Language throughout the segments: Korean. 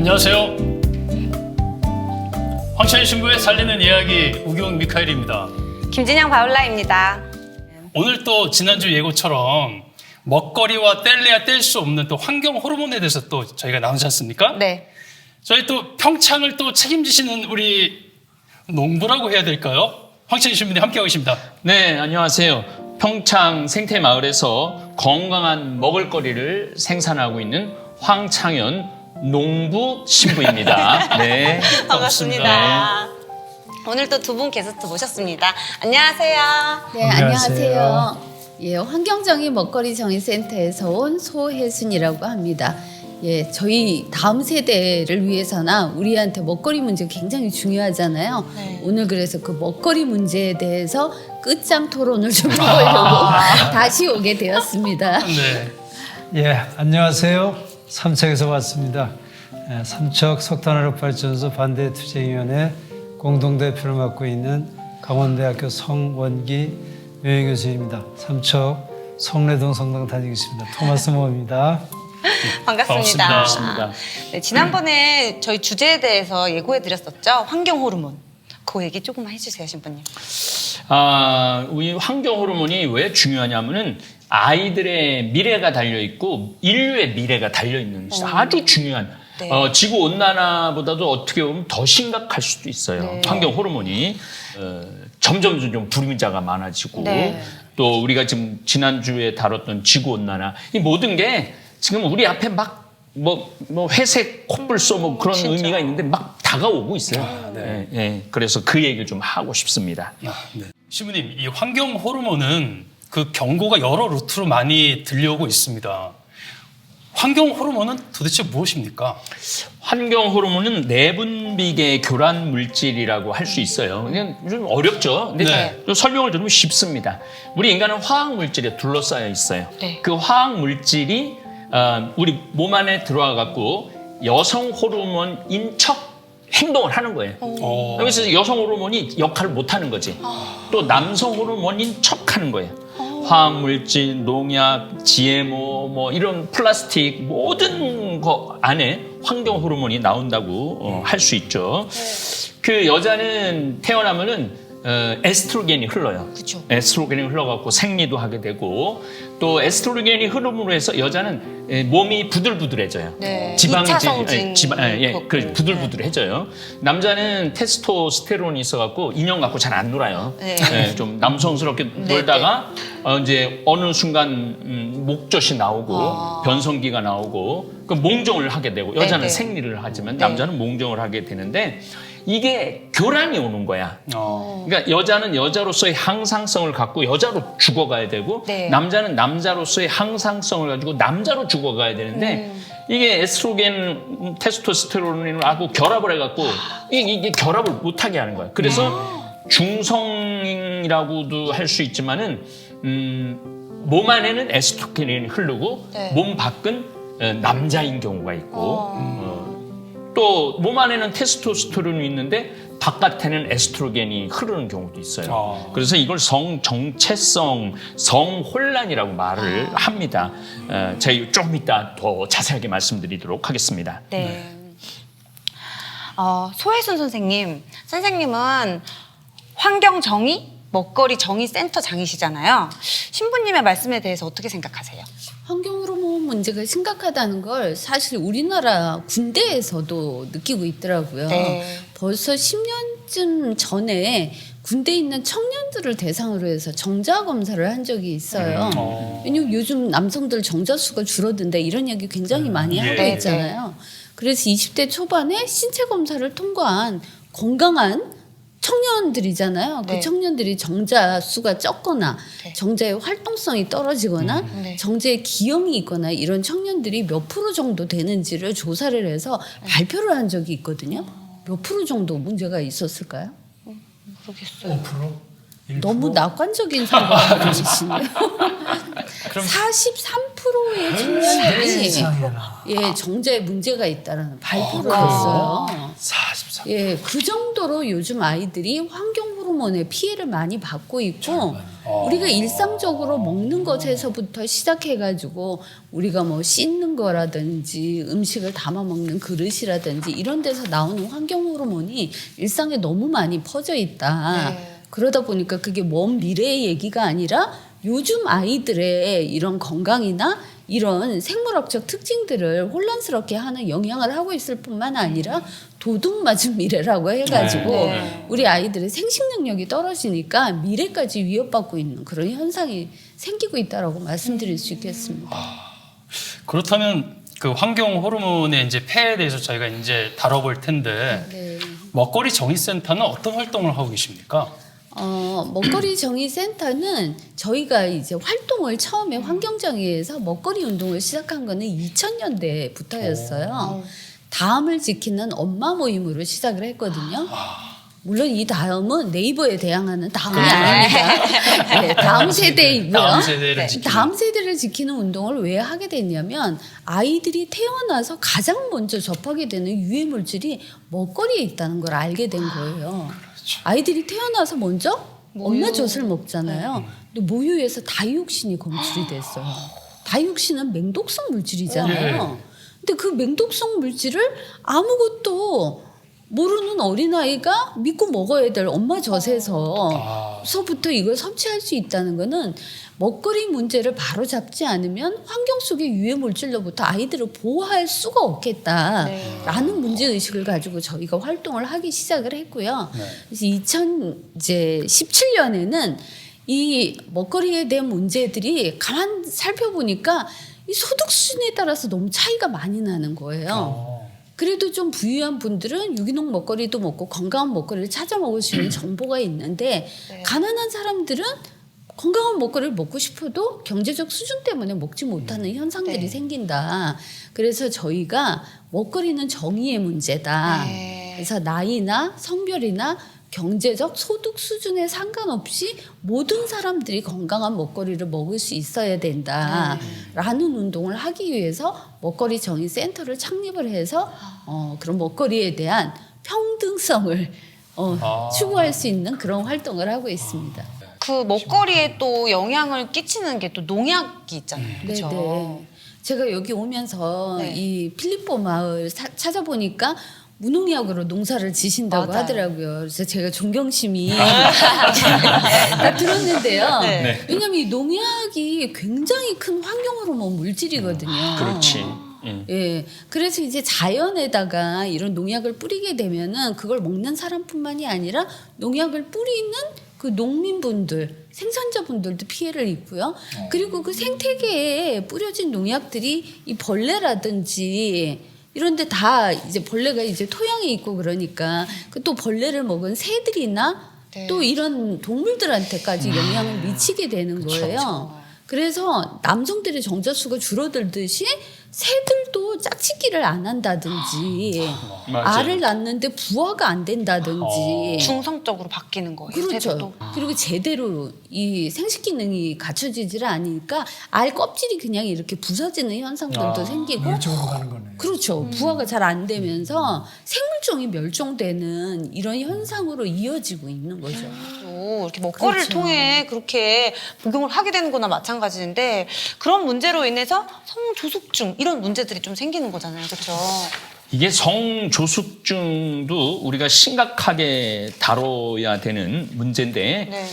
안녕하세요. 황천희 신부의 살리는 이야기 우경 미카엘입니다. 김진영 바울라입니다. 오늘 또 지난주 예고처럼 먹거리와 뗄래야 뗄 수 없는 또 환경 호르몬에 대해서 또 저희가 나누지 않습니까? 네. 저희 또 평창을 또 책임지시는 우리 농부라고 해야 될까요? 황천희 신부님 함께하고 계십니다. 네, 안녕하세요. 평창 생태마을에서 건강한 먹을거리를 생산하고 있는 황창현 농부 신부입니다. 네. 반갑습니다. 오늘 또 두 분 게스트 모셨습니다. 안녕하세요. 네, 안녕하세요. 예, 환경정의 먹거리 정의센터에서 온 소혜순이라고 합니다. 예, 저희 다음 세대를 위해서나 우리한테 먹거리 문제 굉장히 중요하잖아요. 네. 오늘 그래서 그 먹거리 문제에 대해서 끝장 토론을 좀 해보려고 다시 오게 되었습니다. 네. 예, 안녕하세요. 삼척에서 왔습니다. 삼척 석탄화력발전소 반대투쟁위원회 공동대표를 맡고 있는 강원대학교 성원기 명예교수입니다. 삼척 성내동 성당 다니고 있습니다. 토마스 모입니다. 반갑습니다. 반갑습니다. 네, 지난번에 저희 주제에 대해서 예고해드렸었죠. 환경 호르몬. 그 얘기 조금만 해주세요, 신부님. 우리 환경 호르몬이 왜 중요하냐면은 아이들의 미래가 달려있고 인류의 미래가 달려있는 아주 중요한 네. 지구 온난화보다도 어떻게 보면 더 심각할 수도 있어요. 네. 환경 호르몬이 점점 좀 불임자가 많아지고 네. 또 우리가 지금 지난주에 다뤘던 지구 온난화 이 모든 게 지금 우리 앞에 막 뭐 회색 콧불소 뭐 그런 진짜. 의미가 있는데 막 다가오고 있어요. 네. 네. 그래서 그 얘기를 좀 하고 싶습니다. 네. 신부님, 이 환경 호르몬은 그 경고가 여러 루트로 많이 들려오고 있습니다. 환경 호르몬은 도대체 무엇입니까? 환경 호르몬은 내분비계 교란 물질이라고 할 수 있어요. 그냥 좀 어렵죠. 근데 네. 좀 설명을 드리면 쉽습니다. 우리 인간은 화학 물질에 둘러싸여 있어요. 네. 그 화학 물질이 우리 몸 안에 들어와 갖고 여성 호르몬인 척 행동을 하는 거예요. 그래서 여성 호르몬이 역할을 못 하는 거지. 또 남성 호르몬인 척 하는 거예요. 화학물질, 농약, GMO, 뭐 이런 플라스틱 모든 거 안에 환경 호르몬이 나온다고 할 수 있죠. 그 여자는 태어나면은 에스트로겐이 흘러요. 그쵸. 에스트로겐이 흘러갖고 생리도 하게 되고 또 에스트로겐이 흐름으로 해서 여자는 몸이 부들부들해져요. 네. 지방이 이차 성징 그 부들부들해져요. 남자는 테스토스테론이 있어갖고 인형 갖고 잘 안 놀아요. 네. 좀 남성스럽게 놀다가 이제 어느 순간 목젖이 나오고 변성기가 나오고 그 몽정을 하게 되고 여자는 네. 생리를 하지만 네. 남자는 몽정을 하게 되는데 이게 교란이 오는 거야. 그러니까 여자는 여자로서의 항상성을 갖고 여자로 죽어가야 되고 네. 남자는 남자로서의 항상성을 가지고 남자로 죽어가야 되는데 이게 에스트로겐, 테스토스테론하고 결합을 해갖고 이게 결합을 못하게 하는 거야. 그래서 중성이라고도 할 수 있지만은 몸 안에는 에스트로겐이 흐르고 네. 몸 밖은 남자인 경우가 있고 또 몸 안에는 테스토스테론이 있는데 바깥에는 에스트로겐이 흐르는 경우도 있어요. 그래서 이걸 성정체성, 성혼란이라고 말을 합니다. 저희 좀 이따 더 자세하게 말씀드리도록 하겠습니다. 네. 소혜순 선생님은 환경정의, 먹거리 정의센터장이시잖아요. 신부님의 말씀에 대해서 어떻게 생각하세요? 환경 호르몬 문제가 심각하다는 걸 사실 우리나라 군대에서도 느끼고 있더라고요. 네. 벌써 10년쯤 전에 군대에 있는 청년들을 대상으로 해서 정자 검사를 한 적이 있어요. 왜냐면 요즘 남성들 정자 수가 줄어든다 이런 얘기 굉장히 많이 하고 네, 있잖아요. 그래서 20대 초반에 신체 검사를 통과한 건강한 청년들이잖아요. 네. 그 청년들이 정자 수가 적거나 네. 정자의 활동성이 떨어지거나 네. 정자에 기형이 있거나 이런 청년들이 몇 프로 정도 되는지를 조사를 해서 발표를 한 적이 있거든요. 몇 프로 정도 문제가 있었을까요? 모르겠어요. 5%? 너무 낙관적인 생각이시네요. 43%의 청년들이 예, 정자에 문제가 있다는 발표를 했어요. 43. 예, 그 정도로 요즘 아이들이 환경 호르몬의 피해를 많이 받고 있고 우리가 일상적으로 먹는 것에서부터 시작해가지고 우리가 뭐 씻는 거라든지 음식을 담아 먹는 그릇이라든지 이런 데서 나오는 환경 호르몬이 일상에 너무 많이 퍼져 있다. 그러다 보니까 그게 먼 미래의 얘기가 아니라 요즘 아이들의 이런 건강이나 이런 생물학적 특징들을 혼란스럽게 하는 영향을 하고 있을 뿐만 아니라 도둑맞은 미래라고 해가지고 우리 아이들의 생식 능력이 떨어지니까 미래까지 위협받고 있는 그런 현상이 생기고 있다라고 말씀드릴 수 있겠습니다. 그렇다면 그 환경 호르몬의 이제 폐해에 대해서 저희가 이제 다뤄볼 텐데 네. 먹거리 정의센터는 어떤 활동을 하고 계십니까? 먹거리 정의센터는 저희가 이제 활동을 처음에 환경정의에서 먹거리 운동을 시작한 거는 2000년대부터였어요. 다음을 지키는 엄마 모임으로 시작을 했거든요. 물론 이 다음은 네이버에 대항하는 다음이 아닙니다. 네, 다음 세대이고요. 다음 세대를 지키는. 다음 세대를 지키는 운동을 왜 하게 됐냐면 아이들이 태어나서 가장 먼저 접하게 되는 유해 물질이 먹거리에 있다는 걸 알게 된 거예요. 아이들이 태어나서 먼저 엄마 젖을 먹잖아요. 근데 모유에서 다이옥신이 검출이 됐어요. 다이옥신은 맹독성 물질이잖아요. 근데 그 맹독성 물질을 아무것도 모르는 어린아이가 믿고 먹어야 될 엄마 젖에서부터 이걸 섭취할 수 있다는 거는 먹거리 문제를 바로 잡지 않으면 환경 속의 유해 물질로부터 아이들을 보호할 수가 없겠다라는 문제의식을 가지고 저희가 활동을 하기 시작을 했고요. 그래서 2017년에는 이 먹거리에 대한 문제들이 가만 살펴보니까 이 소득 수준에 따라서 너무 차이가 많이 나는 거예요. 그래도 좀 부유한 분들은 유기농 먹거리도 먹고 건강한 먹거리를 찾아 먹을 수 있는 정보가 있는데 가난한 사람들은 건강한 먹거리를 먹고 싶어도 경제적 수준 때문에 먹지 못하는 현상들이 생긴다. 그래서 저희가 먹거리는 정의의 문제다. 그래서 나이나 성별이나 경제적 소득 수준에 상관없이 모든 사람들이 건강한 먹거리를 먹을 수 있어야 된다라는 운동을 하기 위해서 먹거리 정의센터를 창립을 해서 그런 먹거리에 대한 평등성을 추구할 수 있는 그런 활동을 하고 있습니다. 그 먹거리에 또 영향을 끼치는 게 또 농약이 있잖아요. 그렇죠? 네네. 제가 여기 오면서 네. 이 필리포 마을 찾아보니까 무농약으로 농사를 지신다고 맞아요. 하더라고요. 그래서 제가 존경심이 다 들었는데요. 네. 왜냐하면 이 농약이 굉장히 큰 환경 호르몬 물질이거든요. 그렇지. 예. 그래서 이제 자연에다가 이런 농약을 뿌리게 되면은 그걸 먹는 사람뿐만이 아니라 농약을 뿌리는 그 농민분들, 생산자분들도 피해를 입고요. 그리고 그 생태계에 뿌려진 농약들이 이 벌레라든지 이런데 다 이제 벌레가 이제 토양에 있고 그러니까 그 또 벌레를 먹은 새들이나 또 이런 동물들한테까지 영향을 미치게 되는 거예요. 그래서 남성들의 정자수가 줄어들듯이 새들도 짝짓기를 안 한다든지 맞아요. 알을 낳는데 부화가 안 된다든지 중성적으로 바뀌는 거예요. 새들도. 그렇죠. 그리고 제대로 이 생식 기능이 갖춰지질 않으니까 알 껍질이 그냥 이렇게 부서지는 현상들도 생기고 물적으로 가는 거네. 그렇죠. 부화가 잘 안 되면서 생물종이 멸종되는 이런 현상으로 이어지고 있는 거죠. 또 이렇게 먹거리를 그렇죠. 통해 그렇게 복용을 하게 되는 거나 마찬가지인데 그런 문제로 인해서 성조숙증 이런 문제들이 좀 생기는 거잖아요. 그렇죠? 이게 성조숙증도 우리가 심각하게 다뤄야 되는 문제인데 네.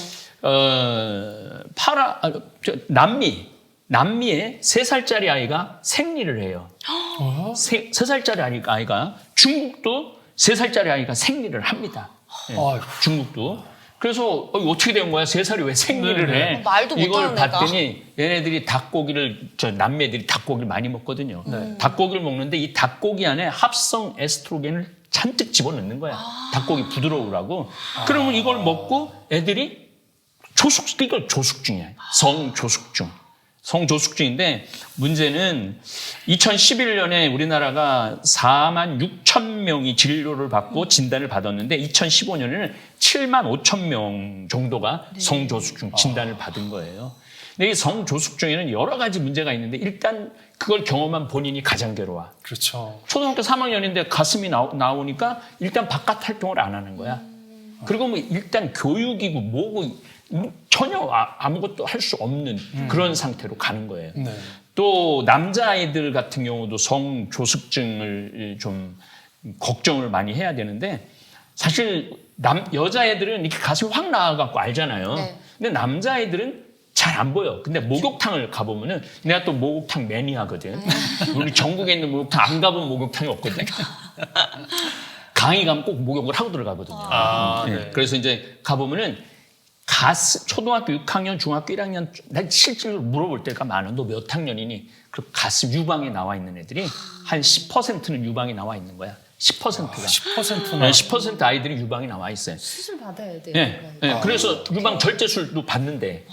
남미에 3살짜리 아이가 생리를 해요. 3살짜리 아이가 중국도 3살짜리 아이가 생리를 합니다. 예, 아이고. 중국도. 그래서 어떻게 된 거야? 3살이 왜 생리를 해? 말도 이걸 못하는 애가. 봤더니 얘네들이 남매들이 닭고기를 많이 먹거든요. 닭고기를 먹는데 이 닭고기 안에 합성 에스트로겐을 잔뜩 집어넣는 거야. 닭고기 부드러우라고. 그러면 이걸 먹고 애들이 이걸 조숙증이야. 성조숙증인데 문제는 2011년에 우리나라가 4만 6천 명이 진료를 받고 진단을 받았는데 2015년에는 7만 5천 명 정도가 성조숙증 진단을 받은 거예요. 근데 이 성조숙증에는 여러 가지 문제가 있는데 일단 그걸 경험한 본인이 가장 괴로워. 그렇죠. 초등학교 3학년인데 가슴이 나오니까 일단 바깥 활동을 안 하는 거야. 그리고 뭐 일단 교육이고 뭐고 전혀 아무것도 할 수 없는 그런 상태로 가는 거예요. 네. 또 남자아이들 같은 경우도 성조숙증을 좀 걱정을 많이 해야 되는데 사실 여자애들은 이렇게 가슴이 확 나와갖고 알잖아요. 네. 근데 남자아이들은 잘 안 보여. 근데 목욕탕을 가보면은 내가 또 목욕탕 매니아거든. 우리 전국에 있는 목욕탕 안 가본 목욕탕이 없거든. 강의 가면 꼭 목욕을 하고 들어가거든요. 네. 그래서 이제 가보면은 초등학교 6학년, 중학교 1학년, 난 실제로 물어볼 때가 많아. 너 몇 학년이니? 그 가슴 유방에 나와 있는 애들이 한 10%는 유방에 나와 있는 거야. 10%가. 10%나. 10% 아이들이 유방에 나와 있어요. 수술 받아야 돼요. 네. 그래서 유방 절제술도 받는데.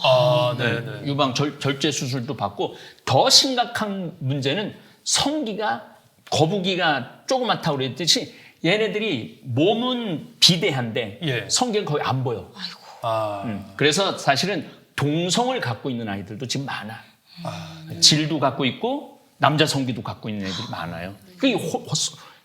네. 유방 절제 수술도 받고 더 심각한 문제는 성기가 거북이가 조그맣다고 그랬듯이 얘네들이 몸은 비대한데 예. 성기가 거의 안 보여. 그래서 사실은 동성을 갖고 있는 아이들도 지금 많아. 질도 갖고 있고 남자 성기도 갖고 있는 애들이 많아요.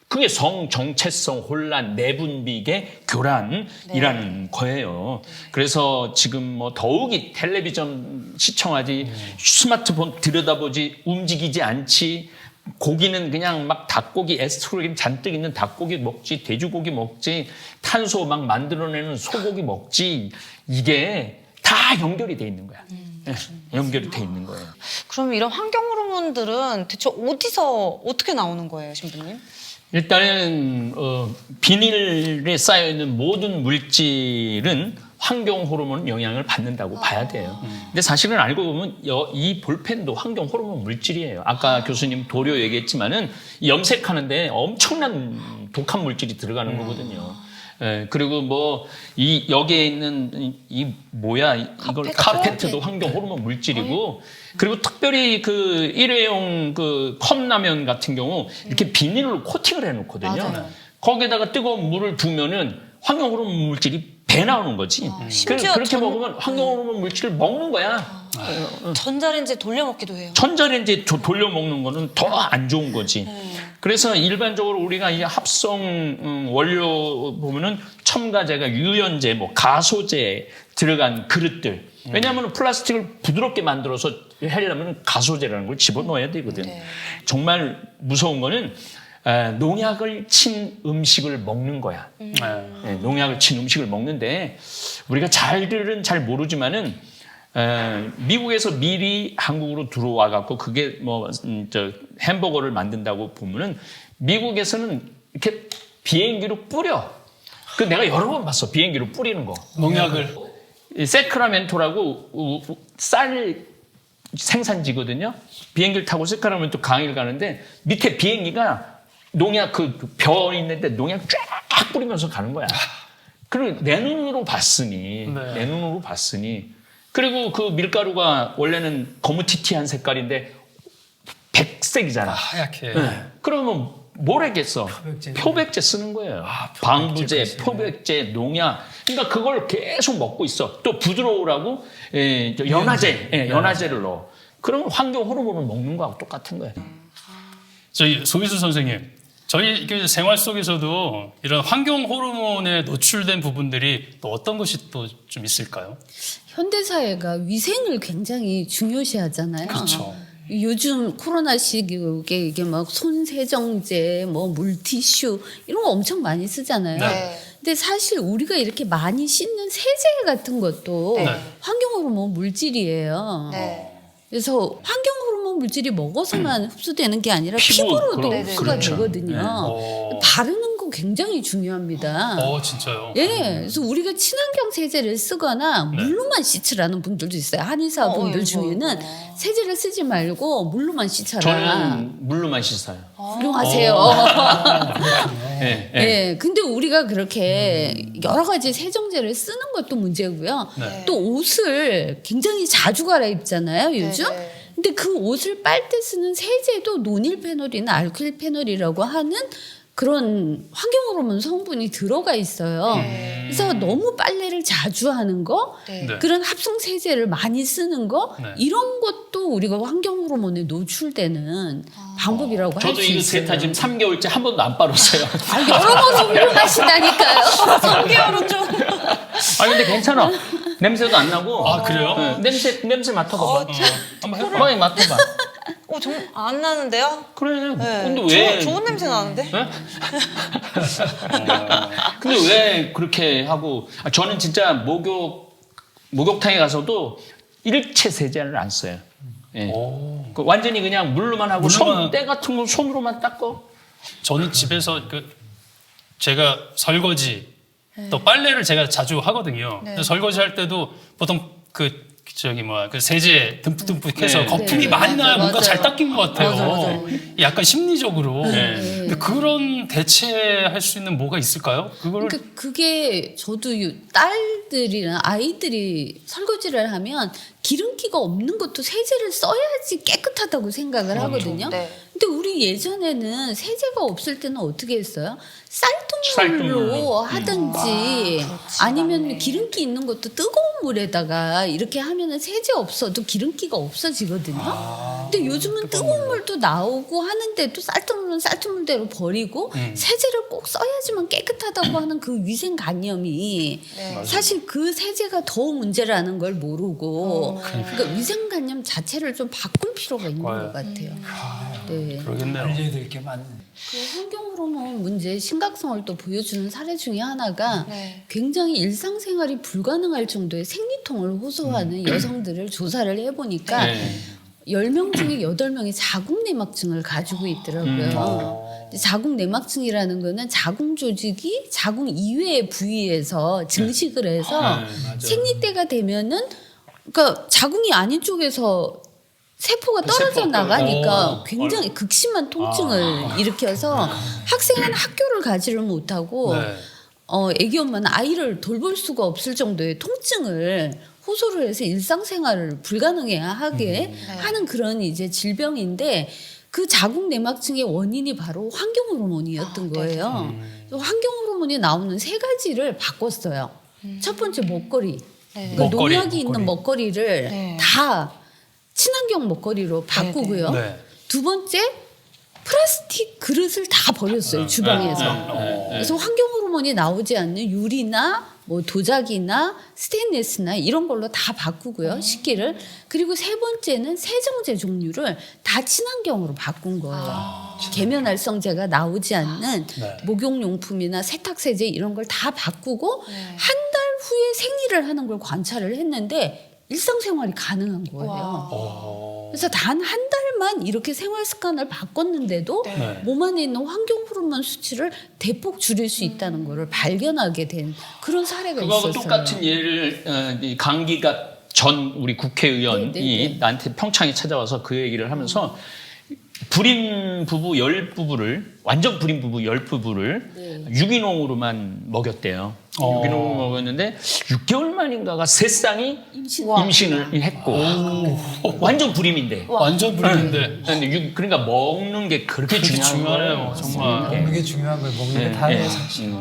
그게 성 정체성 혼란, 내분비계 교란이라는 거예요. 그래서 지금 뭐 더욱이 텔레비전 시청하지, 스마트폰 들여다보지, 움직이지 않지, 고기는 그냥 막 닭고기, 에스트로겐 잔뜩 있는 닭고기 먹지, 돼지고기 먹지, 탄소 막 만들어내는 소고기 먹지, 이게 다 연결이 돼 있는 거야. 연결이 돼 있는 거예요. 그럼 이런 환경 호르몬들은 대체 어디서 어떻게 나오는 거예요, 신부님? 일단은 비닐에 쌓여 있는 모든 물질은 환경 호르몬 영향을 받는다고 봐야 돼요. 근데 사실은 알고 보면 이 볼펜도 환경 호르몬 물질이에요. 아까 교수님 도료 얘기했지만은 염색하는데 엄청난 독한 물질이 들어가는 거거든요. 예, 그리고 뭐 여기에 있는 이걸 카페트도 환경 호르몬 물질이고, 그리고 특별히 그 일회용 그 컵라면 같은 경우 이렇게 비닐로 코팅을 해놓거든요. 맞아요. 거기에다가 뜨거운 물을 두면은 환경 호르몬 물질이 배 나오는 거지. 심지어 그렇게 먹으면 환경 호르몬 물질을 먹는 거야. 전자레인지에 돌려먹기도 해요. 전자레인지에 돌려 먹는 거는 더 안 좋은 거지. 그래서 일반적으로 우리가 이 합성 원료 보면은 첨가제가 유연제, 뭐 가소제 들어간 그릇들. 왜냐하면 플라스틱을 부드럽게 만들어서 하려면 가소제라는 걸 집어넣어야 되거든. 정말 무서운 거는 농약을 친 음식을 먹는 거야. 농약을 친 음식을 먹는데 우리가 잘들은 잘 모르지만은 미국에서 미리 한국으로 들어와 갖고 그게 햄버거를 만든다고 보면은 미국에서는 이렇게 비행기로 뿌려. 그 내가 여러 번 봤어. 비행기로 뿌리는 거. 농약을. 이 세크라멘토라고 쌀 생산지거든요. 비행기를 타고 세크라멘토 강의를 가는데 밑에 비행기가 농약 벼 있는데 농약 쫙 뿌리면서 가는 거야. 그리고 내 눈으로 봤으니. 그리고 그 밀가루가 원래는 거무튀튀한 색깔인데 백색이잖아. 하얗게. 그러면 뭘 했겠어? 표백제 쓰는 거예요. 방부제, 표백제, 농약. 그러니까 그걸 계속 먹고 있어. 또 부드러우라고 연화제를 넣어. 그러면 환경 호르몬을 먹는 거하고 똑같은 거예요. 저희 소희수 선생님, 저희 생활 속에서도 이런 환경 호르몬에 노출된 부분들이 또 어떤 것이 또 좀 있을까요? 현대사회가 위생을 굉장히 중요시하잖아요. 그렇죠. 요즘 코로나 시기에 이게 막 손세정제, 뭐 물티슈 이런 거 엄청 많이 쓰잖아요. 네. 근데 사실 우리가 이렇게 많이 씻는 세제 같은 것도 네. 환경 호르몬 물질이에요. 네. 그래서 환경 호르몬 물질이 먹어서만 흡수되는 게 아니라 피부로도 그럼, 흡수가 그렇죠. 되거든요. 바르는 거 굉장히 중요합니다. 진짜요? 예, 그래서 우리가 친환경 세제를 쓰거나 물로만 씻으라는 분들도 있어요. 한의사 분들 중에는 세제를 쓰지 말고 물로만 씻어라. 저는 물로만 씻어요. 훌륭하세요. 네. 예, 근데 우리가 그렇게 여러 가지 세정제를 쓰는 것도 문제고요. 또 옷을 굉장히 자주 갈아입잖아요, 요즘. 네네. 근데 그 옷을 빨 때 쓰는 세제도 노닐페놀이나 알킬페놀이라고 하는 그런 환경 호르몬 성분이 들어가 있어요. 그래서 너무 빨래를 자주 하는 거, 네. 그런 합성 세제를 많이 쓰는 거, 이런 것도 우리가 환경 호르몬에 노출되는 방법이라고 할 수 저도 있어요. 이거 세타 지금 3개월째 한 번도 안 빨았어요. 여러모로 훌륭하시다니까요. 3개월은 좀. 근데 괜찮아. 냄새도 안 나고. 아, 그래요? 냄새 맡아봐봐. 한번 해봐. 빵이 맡아봐. 정말 안 나는데요? 그래. 네. 근데 왜? 좋은 냄새 나는데? 네? 근데 왜 그렇게 하고? 저는 진짜 목욕탕에 가서도 일체 세제를 안 써요. 예. 그 완전히 그냥 물로만 하고 물로만- 때 같은 거 손으로만 닦고. 저는 집에서 제가 설거지 또 빨래를 제가 자주 하거든요. 네. 그래서 설거지 할 때도 보통 그 세제 듬뿍듬뿍 해서 네. 거품이 네, 많이 나야 뭔가 맞아요. 잘 닦인 것 같아요. 맞아요. 약간 심리적으로. 네. 근데 그런 대체할 수 있는 뭐가 있을까요? 그거를 그러니까 그게 저도 딸들이나 아이들이 설거지를 하면 기름기가 없는 것도 세제를 써야지 깨끗하다고 생각을 하거든요. 네. 근데 우리 예전에는 세제가 없을 때는 어떻게 했어요? 쌀뜨물로 쌀뜨물로. 하든지 그렇지, 아니면 맞네. 기름기 있는 것도 뜨거운 물에다가 이렇게 하면은 세제 없어도 기름기가 없어지거든요. 근데 요즘은 뜨거운 물도 나오고 하는데도 쌀뜨물은 쌀뜨물대로 버리고 세제를 꼭 써야지만 깨끗하다고 하는 그 위생관념이 네. 사실 그 세제가 더 문제라는 걸 모르고 그러니까 위생관념 자체를 좀 바꿀 필요가 있는 맞아요. 것 같아요. 네. 그러겠네요. 알려야 될 게 많네. 그 환경 호르몬 문제 심각성을 또 보여주는 사례 중에 하나가 네. 굉장히 일상생활이 불가능할 정도의 생리통을 호소하는 여성들을 조사를 해보니까 네. 10명 중에 8명이 자궁 내막증을 가지고 있더라고요. 근데 자궁 내막증이라는 거는 자궁 조직이 자궁 이외의 부위에서 증식을 해서 생리때가 되면은 그러니까 자궁이 아닌 쪽에서 세포가 떨어져 세포가 나가니까 굉장히 극심한 통증을 일으켜서 학생은 학교를 가지를 못하고 네. 애기 엄마는 아이를 돌볼 수가 없을 정도의 통증을 호소를 해서 일상생활을 불가능해 하게 하는 그런 이제 질병인데 그 자궁 내막증의 원인이 바로 환경 호르몬이었던 거예요. 그래서 환경 호르몬이 나오는 3가지를 바꿨어요. 첫 번째 먹거리. 네. 그러니까 먹거리, 농약이 있는 먹거리를 네. 다 친환경 먹거리로 바꾸고요. 네. 두 번째 플라스틱 그릇을 다 버렸어요 주방에서. 그래서 환경 호르몬이 나오지 않는 유리나 뭐 도자기나 스테인리스나 이런 걸로 다 바꾸고요 식기를. 그리고 세 번째는 세정제 종류를 다 친환경으로 바꾼 거예요. 계면활성제가 나오지 않는 네. 목욕용품이나 세탁세제 이런 걸 다 바꾸고 한 달 후에 생리를 하는 걸 관찰을 했는데 일상생활이 가능한 거예요. 그래서 단 한 달만 이렇게 생활 습관을 바꿨는데도 네. 몸 안에 있는 환경 호르몬 수치를 대폭 줄일 수 있다는 것을 발견하게 된 그런 사례가 그거하고 있었어요. 똑같은 예를 이 강기가 전 우리 국회의원이 네, 네, 네. 나한테 평창에 찾아와서 그 얘기를 하면서 불임 부부 10부부를 완전 불임 부부 10부부를 네. 유기농으로만 먹였대요. 유기농으로 먹였는데 6개월 만인가가 세 쌍이 임신을 했고 완전 불임인데. 완전 불임인데. 근데 그러니까 먹는 게 그렇게 그게 중요한 중요하네요, 거예요. 정말. 먹는 게 중요한 거예요. 먹는 게 다예요, 사실.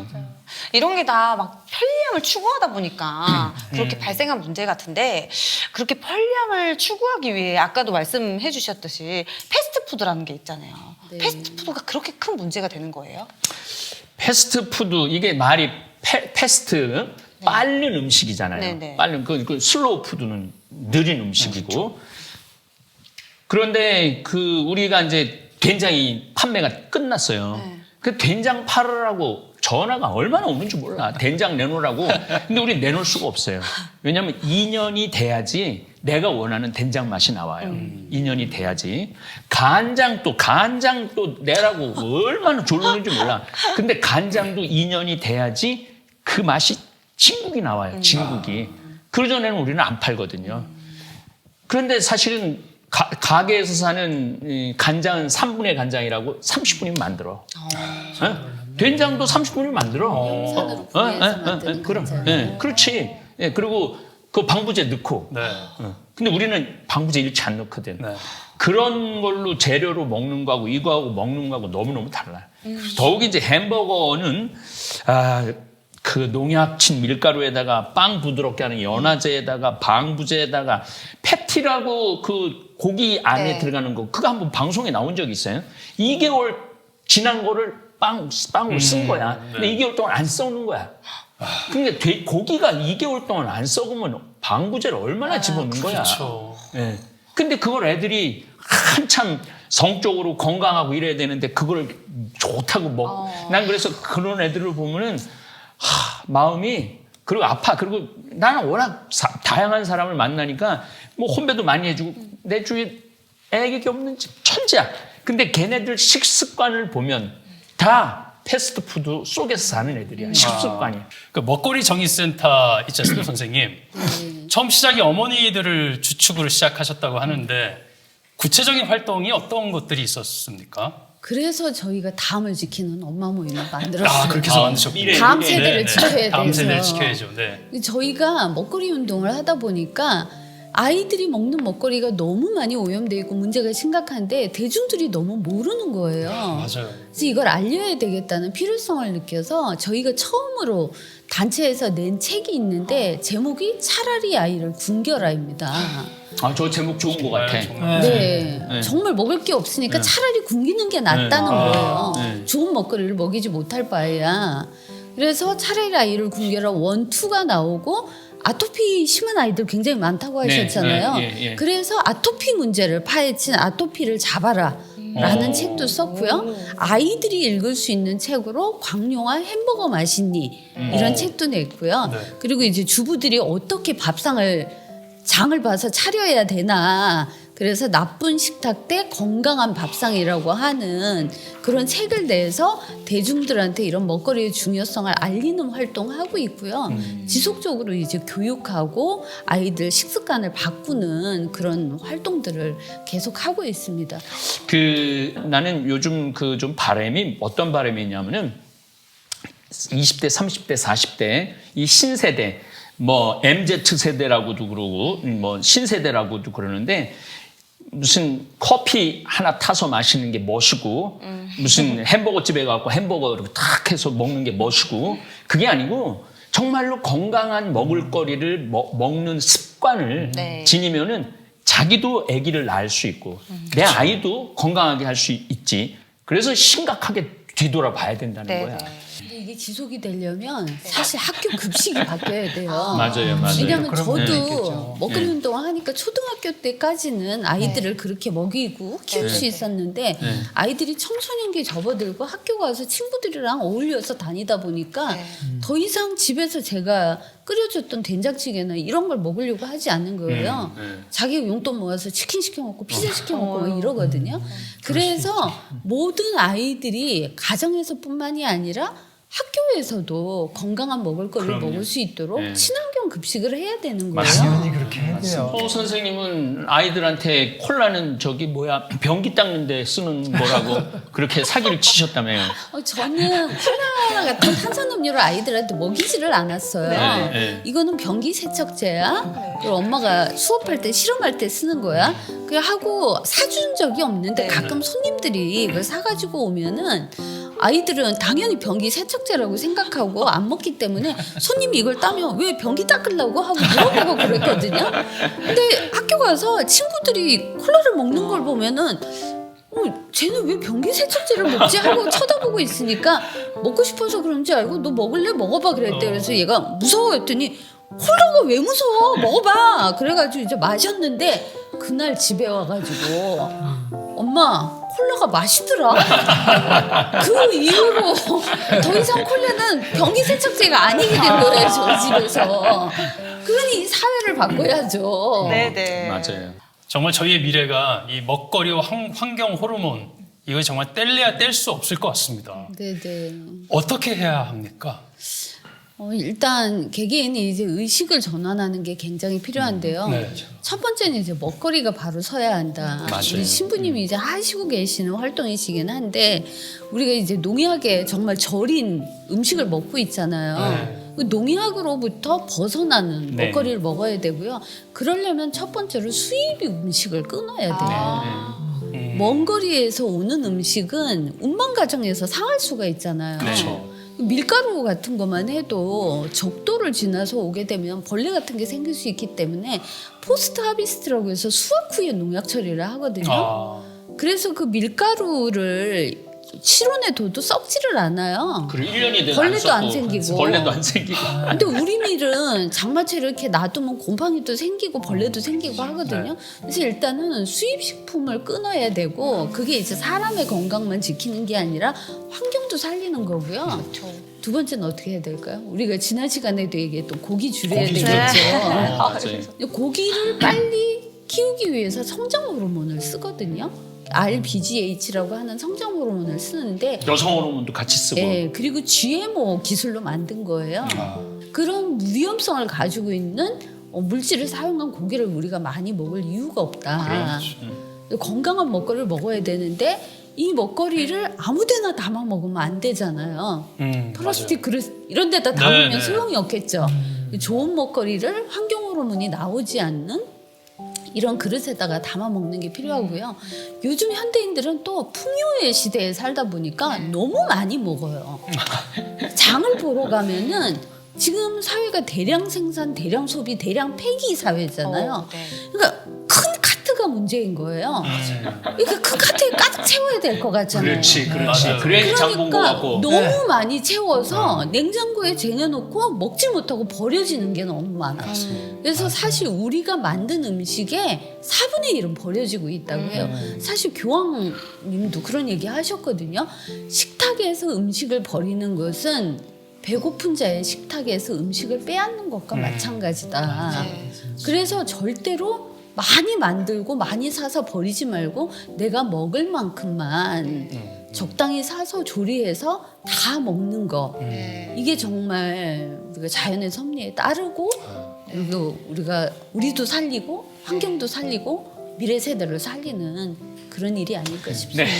이런 게 다 막 편리함을 추구하다 보니까 그렇게 발생한 문제 같은데 그렇게 편리함을 추구하기 위해 아까도 말씀해 주셨듯이 패스트푸드라는 게 있잖아요. 네. 패스트푸드가 그렇게 큰 문제가 되는 거예요? 패스트푸드 이게 말이 패스트 빠른 음식이잖아요. 네, 네. 빠른 그 슬로우 푸드는 느린 음식이고. 그런데 그 우리가 이제 된장이 판매가 끝났어요. 네. 그 된장 팔으라고 전화가 얼마나 오는지 몰라. 된장 내놓으라고. 근데 우리 내놓을 수가 없어요. 왜냐하면 2년이 돼야지 내가 원하는 된장 맛이 나와요. 2년이 돼야지. 간장 또 내라고 얼마나 졸르는지 몰라. 근데 간장도 2년이 돼야지 그 맛이 진국이 나와요. 진국이. 그 전에는 우리는 안 팔거든요. 그런데 사실은 가게에서 사는 이 간장은 3분의 간장이라고 30분이면 만들어. 된장도 30분이면 만들어. 생산으로 구해서 만드는 그럼. 간장. 예, 그렇지. 예, 그리고 그 방부제 넣고. 네. 근데 우리는 방부제 일치 안 넣거든. 네. 그런 걸로 재료로 먹는 거하고 이거하고 먹는 거하고 너무너무 달라요. 더욱이 이제 햄버거는 그 농약 친 밀가루에다가 빵 부드럽게 하는 연화제에다가 방부제에다가 패티라고 그 고기 안에 네. 들어가는 거 그거 한번 방송에 나온 적이 있어요. 2개월 지난 거를 빵으로 쓴 거야. 근데 2개월 동안 안 썩는 거야. 그러니까 고기가 2개월 동안 안 썩으면 방부제를 얼마나 집어넣는 거야. 그렇죠. 예. 근데 그걸 애들이 한참 성적으로 건강하고 이래야 되는데 그걸 좋다고 난 그래서 그런 애들을 보면은 마음이 그리고 아파. 그리고 나는 워낙 다양한 사람을 만나니까 뭐 혼배도 많이 해주고 내 주위에 애기 없는 집 천지야. 근데 걔네들 식습관을 보면 다 패스트푸드 속에서 사는 애들이야. 식습관이. 그 먹거리 정의센터 있지 않습니까, 선생님? 처음 시작이 어머니들을 주축으로 시작하셨다고 하는데 구체적인 활동이 어떤 것들이 있었습니까? 그래서 저희가 다음을 지키는 엄마 모임을 만들었어요. 그렇게 해서 만드셨군요. 다음 세대를 지켜야 돼서. 다음 세대를 지켜야죠. 네. 저희가 먹거리 운동을 하다 보니까 아이들이 먹는 먹거리가 너무 많이 오염되어 있고 문제가 심각한데 대중들이 너무 모르는 거예요. 맞아요. 그래서 이걸 알려야 되겠다는 필요성을 느껴서 저희가 처음으로 단체에서 낸 책이 있는데 제목이 차라리 아이를 굶겨라입니다. 저 제목 좋은 것 같아. 정말. 네. 네. 정말 먹을 게 없으니까 차라리 굶기는 게 낫다는 거예요. 네. 좋은 먹거리를 먹이지 못할 바에야. 그래서 차라리 아이를 굶겨라 1, 2가 나오고 아토피 심한 아이들 굉장히 많다고 네, 하셨잖아요. 예. 그래서 아토피 문제를 파헤친 아토피를 잡아라 라는 책도 썼고요. 아이들이 읽을 수 있는 책으로 광룡아 햄버거 맛있니 이런 책도 냈고요. 네. 그리고 이제 주부들이 어떻게 장을 봐서 차려야 되나. 그래서 나쁜 식탁 대 건강한 밥상이라고 하는 그런 책을 내서 대중들한테 이런 먹거리의 중요성을 알리는 활동하고 있고요. 지속적으로 이제 교육하고 아이들 식습관을 바꾸는 그런 활동들을 계속 하고 있습니다. 나는 요즘 그 좀 바람이 어떤 바람이 있냐면은 20대, 30대, 40대 이 신세대 뭐 MZ 세대라고도 그러고 뭐 신세대라고도 그러는데 무슨 커피 하나 타서 마시는 게 멋이고 무슨 햄버거 집에 가고 햄버거 이렇게 탁 해서 먹는 게 멋이고 그게 아니고 정말로 건강한 먹을거리를 먹는 습관을 네. 지니면은 자기도 아기를 낳을 수 있고 내 아이도 건강하게 할 수 있지. 그래서 심각하게 뒤돌아봐야 된다는 네, 거야. 네. 근데 이게 지속이 되려면 사실 학교 급식이 바뀌어야 돼요. 맞아요. 왜냐하면 그런 저도 부분이 있겠죠. 먹거리 운동을 하니까 초등학교 때까지는 아이들을 그렇게 먹이고 키울 수 있었는데 아이들이 청소년기 접어들고 학교 가서 친구들이랑 어울려서 다니다 보니까 더 이상 집에서 제가 끓여줬던 된장찌개나 이런 걸 먹으려고 하지 않는 거예요. 자기 용돈 모아서 치킨 시켜 먹고 피자 시켜 먹고 막 이러거든요. 그래서 모든 아이들이 가정에서뿐만이 아니라 학교에서도 건강한 먹을거리를 그럼요. 먹을 수 있도록 네. 친환경 급식을 해야 되는 거예요. 당연히 그렇게 해야 돼요. 선생님은 아이들한테 콜라는 변기 닦는데 쓰는 거라고 그렇게 사기를 치셨다며요. 저는 콜라 같은 탄산음료를 아이들한테 먹이지를 않았어요. 네. 이거는 변기 세척제야. 그리고 엄마가 수업할 때 실험할 때 쓰는 거야. 그냥 하고 사준 적이 없는데 가끔 손님들이 그걸 사가지고 오면은 아이들은 당연히 변기 세척제라고 생각하고 안 먹기 때문에 손님이 이걸 따면 왜 변기 닦으려고 하고 물어보고 그랬거든요. 근데 학교 가서 친구들이 콜라를 먹는 걸 보면은 쟤는 왜 변기 세척제를 먹지 하고 쳐다보고 있으니까 먹고 싶어서 그런지 알고 너 먹을래? 먹어봐 그랬대. 그래서 얘가 무서워 했더니 콜라가 왜 무서워? 먹어봐. 그래가지고 이제 마셨는데 그날 집에 와가지고 엄마 콜라가 맛있더라. 그 이후로 더 이상 콜라는 변기 세척제가 아니게 된 거예요. 저희 집에서. 그러니 사회를 바꿔야죠. 네네. 맞아요. 정말 저희의 미래가 이 먹거리와 환경 호르몬 이거 정말 뗄래야 뗄 수 없을 것 같습니다. 네네. 어떻게 해야 합니까? 일단 개개인이 이제 의식을 전환하는 게 굉장히 필요한데요. 네. 첫 번째는 이제 먹거리가 바로 서야 한다. 맞아요. 우리 신부님이 이제 하시고 계시는 활동이시긴 한데 우리가 이제 농약에 정말 절인 음식을 먹고 있잖아요. 그 농약으로부터 벗어나는 네. 먹거리를 먹어야 되고요. 그러려면 첫 번째로 수입 음식을 끊어야 돼요. 먼 거리에서 오는 음식은 운반 과정에서 상할 수가 있잖아요. 그렇죠. 밀가루 같은 것만 해도 적도를 지나서 오게 되면 벌레 같은 게 생길 수 있기 때문에 포스트 하비스트라고 해서 수확 후에 농약 처리를 하거든요. 그래서 그 밀가루를 실온에 둬도 썩지를 않아요. 그리고 1년이 돼도 벌레도 안 썩고, 생기고. 벌레도 안 생기고. 근데 우리 밀은 장마채로 이렇게 놔두면 곰팡이도 생기고 벌레도 생기고 하거든요. 그래서 일단은 수입 식품을 끊어야 되고 그게 이제 사람의 건강만 지키는 게 아니라 환경도 살리는 거고요. 그렇죠. 두 번째는 어떻게 해야 될까요? 우리가 지난 시간에도 얘기했던 고기 줄여야 고기 되겠죠. 맞아요. 근데 고기를 빨리 키우기 위해서 성장 호르몬을 쓰거든요. RBGH라고 하는 성장 호르몬을 쓰는데 여성 호르몬도 같이 쓰고. 예, 그리고 GMO 기술로 만든 거예요. 그런 위험성을 가지고 있는 물질을 사용한 고기를 우리가 많이 먹을 이유가 없다. 건강한 먹거리를 먹어야 되는데 이 먹거리를 아무데나 담아 먹으면 안 되잖아요. 플라스틱 그릇 이런 데다 담으면 네. 소용이 없겠죠. 좋은 먹거리를 환경 호르몬이 나오지 않는 이런 그릇에다가 담아 먹는 게 필요하고요. 요즘 현대인들은 또 풍요의 시대에 살다 보니까 너무 많이 먹어요. 장을 보러 가면은 지금 사회가 대량 생산, 대량 소비, 대량 폐기 사회잖아요. 네. 그러니까 큰 카트가 문제인 거예요. 그러니까 큰 카트에 가득 채워야 될 것 같잖아요. 그렇지. 맞아요. 그래야지 장 본 거 그러니까 같고. 너무 많이 채워서 냉장고에 쟁여놓고 먹지 못하고 버려지는 게 너무 많아요. 그래서 사실 우리가 만든 음식의 4분의 1은 버려지고 있다고 해요. 사실 교황님도 그런 얘기 하셨거든요. 식탁에서 음식을 버리는 것은 배고픈 자의 식탁에서 음식을 빼앗는 것과 마찬가지다. 그래서 절대로 많이 만들고 많이 사서 버리지 말고 내가 먹을 만큼만 적당히 사서 조리해서 다 먹는 거. 이게 정말 우리가 자연의 섭리에 따르고 그리고 우리도 살리고 환경도 살리고 미래 세대를 살리는 그런 일이 아닐까 싶습니다. 네.